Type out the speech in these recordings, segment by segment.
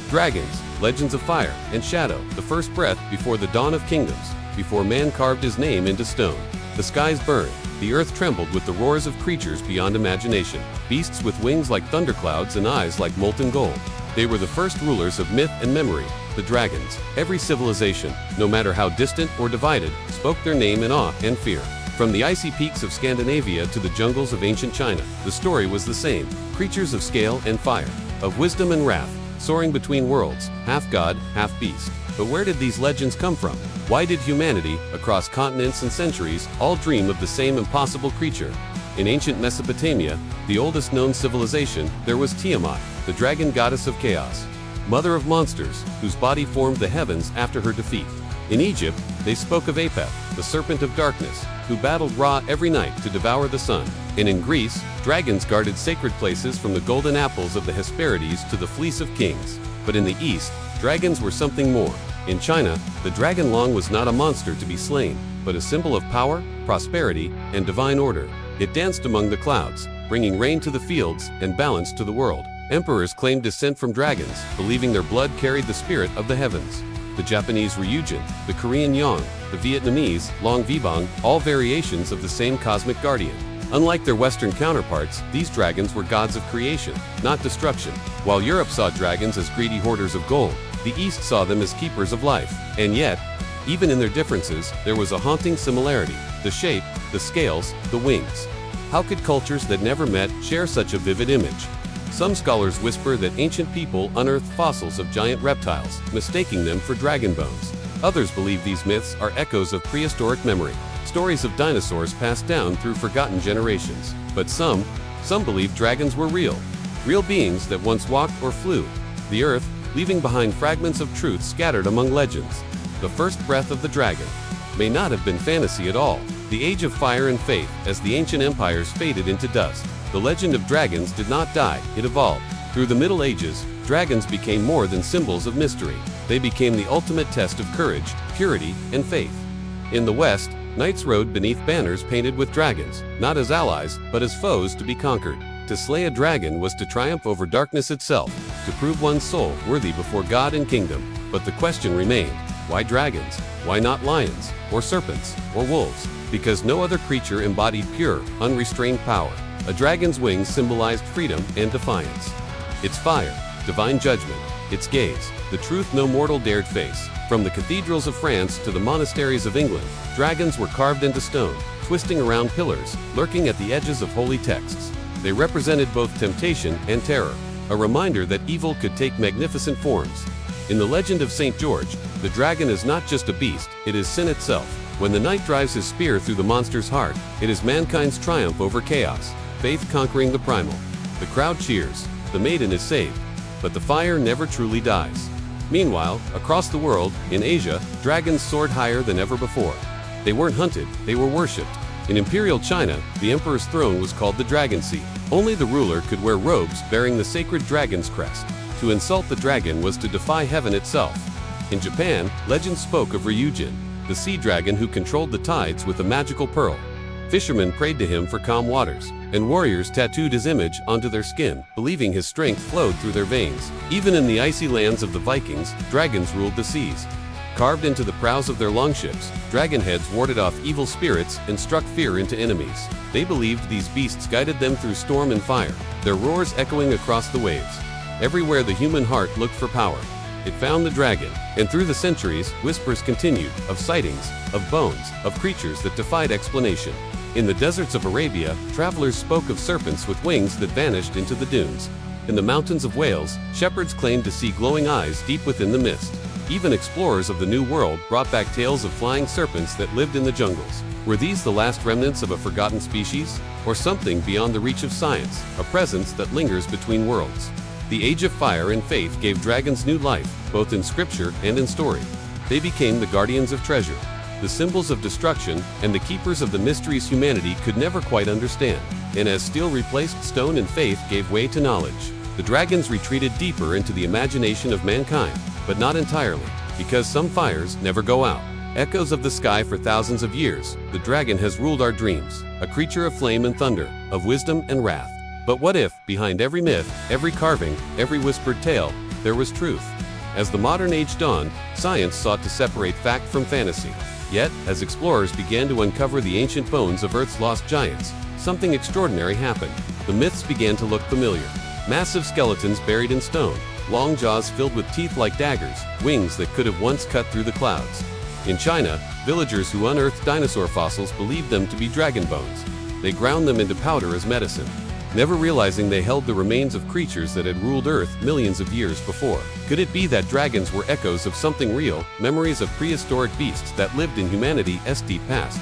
Dragons, legends of fire and shadow, the first breath before the dawn of kingdoms, before man carved his name into stone. The skies burned, the earth trembled with the roars of creatures beyond imagination, beasts with wings like thunderclouds and eyes like molten gold. They were the first rulers of myth and memory, the dragons. Every civilization, no matter how distant or divided, spoke their name in awe and fear. From the icy peaks of Scandinavia to the jungles of ancient China, the story was the same. Creatures of scale and fire, of wisdom and wrath, soaring between worlds, half god, half beast. But where did these legends come from? Why did humanity, across continents and centuries, all dream of the same impossible creature? In ancient Mesopotamia, the oldest known civilization, there was Tiamat, the dragon goddess of chaos, mother of monsters, whose body formed the heavens after her defeat. In Egypt, they spoke of Apep, the serpent of darkness, who battled Ra every night to devour the sun. And in Greece, dragons guarded sacred places from the golden apples of the Hesperides to the fleece of kings. But in the East, dragons were something more. In China, the dragon long was not a monster to be slain, but a symbol of power, prosperity, and divine order. It danced among the clouds, bringing rain to the fields and balance to the world. Emperors claimed descent from dragons, believing their blood carried the spirit of the heavens. The Japanese Ryujin, the Korean Yong, the Vietnamese Long Vibong, all variations of the same cosmic guardian. Unlike their Western counterparts, these dragons were gods of creation, not destruction. While Europe saw dragons as greedy hoarders of gold, the East saw them as keepers of life. And yet, even in their differences, there was a haunting similarity: the shape, the scales, the wings. How could cultures that never met share such a vivid image? Some scholars whisper that ancient people unearthed fossils of giant reptiles, mistaking them for dragon bones. Others believe these myths are echoes of prehistoric memory, stories of dinosaurs passed down through forgotten generations. But some believe dragons were real beings that once walked or flew the earth, leaving behind fragments of truth scattered among legends. The first breath of the dragon may not have been fantasy at all. The age of fire and faith, as the ancient empires faded into dust. The legend of dragons did not die, it evolved. Through the Middle Ages, dragons became more than symbols of mystery. They became the ultimate test of courage, purity, and faith. In the West, knights rode beneath banners painted with dragons, not as allies, but as foes to be conquered. To slay a dragon was to triumph over darkness itself, to prove one's soul worthy before God and kingdom. But the question remained: why dragons? Why not lions, or serpents, or wolves? Because no other creature embodied pure, unrestrained power. A dragon's wings symbolized freedom and defiance. Its fire, divine judgment. Its gaze, the truth no mortal dared face. From the cathedrals of France to the monasteries of England, dragons were carved into stone, twisting around pillars, lurking at the edges of holy texts. They represented both temptation and terror, a reminder that evil could take magnificent forms. In the legend of St. George, the dragon is not just a beast, it is sin itself. When the knight drives his spear through the monster's heart, it is mankind's triumph over chaos, faith conquering the primal. The crowd cheers, the maiden is saved, but the fire never truly dies. Meanwhile, across the world, in Asia, dragons soared higher than ever before. They weren't hunted, they were worshipped. In imperial China, the emperor's throne was called the dragon seat. Only the ruler could wear robes bearing the sacred dragon's crest. To insult the dragon was to defy heaven itself. In Japan, legends spoke of Ryujin, the sea dragon who controlled the tides with a magical pearl. Fishermen prayed to him for calm waters, and warriors tattooed his image onto their skin, believing his strength flowed through their veins. Even in the icy lands of the Vikings, dragons ruled the seas. Carved into the prows of their longships, dragon heads warded off evil spirits and struck fear into enemies. They believed these beasts guided them through storm and fire, their roars echoing across the waves. Everywhere the human heart looked for power, it found the dragon. And through the centuries, whispers continued, of sightings, of bones, of creatures that defied explanation. In the deserts of Arabia, travelers spoke of serpents with wings that vanished into the dunes. In the mountains of Wales, shepherds claimed to see glowing eyes deep within the mist. Even explorers of the New World brought back tales of flying serpents that lived in the jungles. Were these the last remnants of a forgotten species? Or something beyond the reach of science, a presence that lingers between worlds? The Age of Fire and Faith gave dragons new life, both in scripture and in story. They became the guardians of treasure, the symbols of destruction, and the keepers of the mysteries humanity could never quite understand. And as steel replaced stone and faith gave way to knowledge, the dragons retreated deeper into the imagination of mankind, but not entirely, because some fires never go out. Echoes of the sky for thousands of years, the dragon has ruled our dreams, a creature of flame and thunder, of wisdom and wrath. But what if, behind every myth, every carving, every whispered tale, there was truth. As the modern age dawned, science sought to separate fact from fantasy. Yet, as explorers began to uncover the ancient bones of Earth's lost giants, something extraordinary happened. The myths began to look familiar. Massive skeletons buried in stone, long jaws filled with teeth like daggers, wings that could have once cut through the clouds. In China, villagers who unearthed dinosaur fossils believed them to be dragon bones. They ground them into powder as medicine, never realizing they held the remains of creatures that had ruled Earth millions of years before. Could it be that dragons were echoes of something real, memories of prehistoric beasts that lived in humanity's deep past?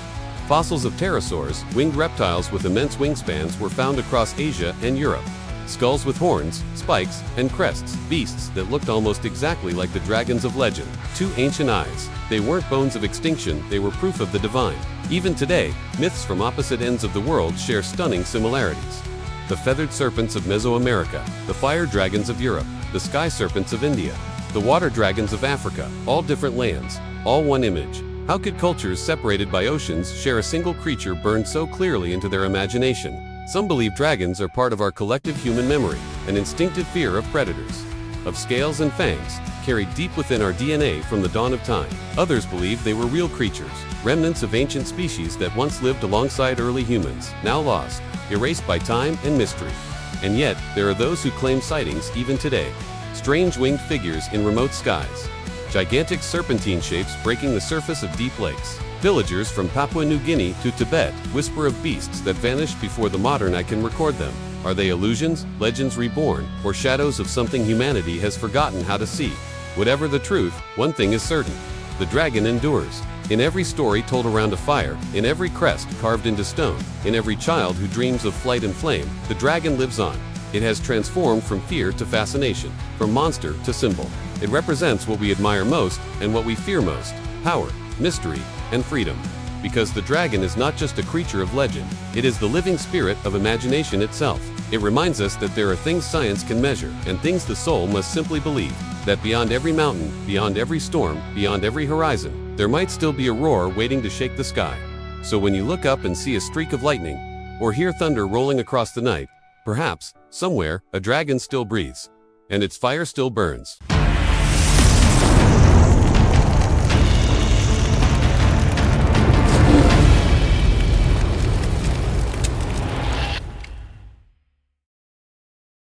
Fossils of pterosaurs, winged reptiles with immense wingspans, were found across Asia and Europe. Skulls with horns, spikes, and crests, beasts that looked almost exactly like the dragons of legend. Two ancient eyes. They weren't bones of extinction, they were proof of the divine. Even today, myths from opposite ends of the world share stunning similarities. The feathered serpents of Mesoamerica, the fire dragons of Europe, the sky serpents of India, the water dragons of Africa, all different lands, all one image. How could cultures separated by oceans share a single creature burned so clearly into their imagination? Some believe dragons are part of our collective human memory, an instinctive fear of predators, of scales and fangs, carried deep within our DNA from the dawn of time. Others believe they were real creatures, remnants of ancient species that once lived alongside early humans, now lost, erased by time and mystery. And yet, there are those who claim sightings even today. Strange winged figures in remote skies, gigantic serpentine shapes breaking the surface of deep lakes. Villagers from Papua New Guinea to Tibet whisper of beasts that vanished before the modern eye can record them. Are they illusions, legends reborn, or shadows of something humanity has forgotten how to see? Whatever the truth, one thing is certain: the dragon endures. In every story told around a fire, in every crest carved into stone, in every child who dreams of flight and flame, the dragon lives on. It has transformed from fear to fascination, from monster to symbol. It represents what we admire most and what we fear most: power, mystery, and freedom. Because the dragon is not just a creature of legend, it is the living spirit of imagination itself. It reminds us that there are things science can measure, and things the soul must simply believe. That beyond every mountain, beyond every storm, beyond every horizon, there might still be a roar waiting to shake the sky. So when you look up and see a streak of lightning, or hear thunder rolling across the night, perhaps, somewhere, a dragon still breathes, and its fire still burns.